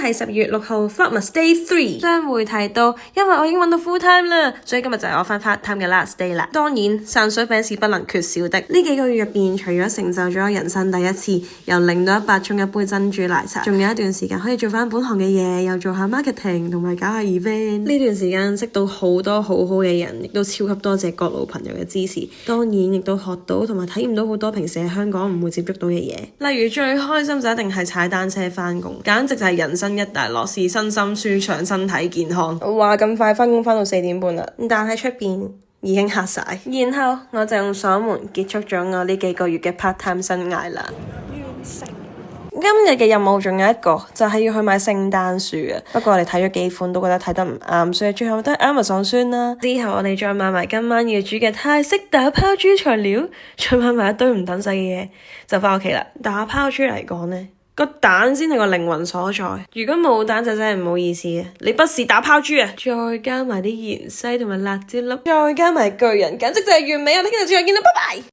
係12月6號 Vlogmas Day 3，將會提到，因為我已經揾到 full time 啦，所以今日就係我返 part time 嘅 last day 啦。當然，散水餅是不能缺少的。呢幾個月入邊，除咗成就咗人生第一次由0到100沖一杯珍珠奶茶，仲有一段時間可以做翻本行嘅嘢，又做下 marketing 同埋搞下 event。呢段時間識到好多好好嘅人，亦都超級多謝各路朋友嘅支持。當然，亦都學到同埋體驗到好多平時喺香港唔會接觸到嘅嘢。例如最開心就一定係踩單車返工，簡直就係人生一大樂事，身心舒暢，身體健康。話咁快返工返到4點半啦，但喺出邊已經黑晒。然後我就用鎖門結束咗我呢幾個月嘅 part time 生涯啦。今日嘅任務仲有一個，就係要去買聖誕樹啊！不過我哋睇咗幾款都覺得睇得唔啱，所以最後都係 Amazon 算啦。之後我哋再買埋今晚要煮嘅泰式打拋豬材料，再買埋一堆唔等使嘅嘢，就返屋企啦。打拋豬嚟講呢，個蛋先係個靈魂所在，如果冇蛋就真係唔好意思啊！你不是打拋豬啊！再加埋啲芫茜同埋辣椒粒，再加埋巨人，簡直就係完美！我哋聽日再見啦，拜拜。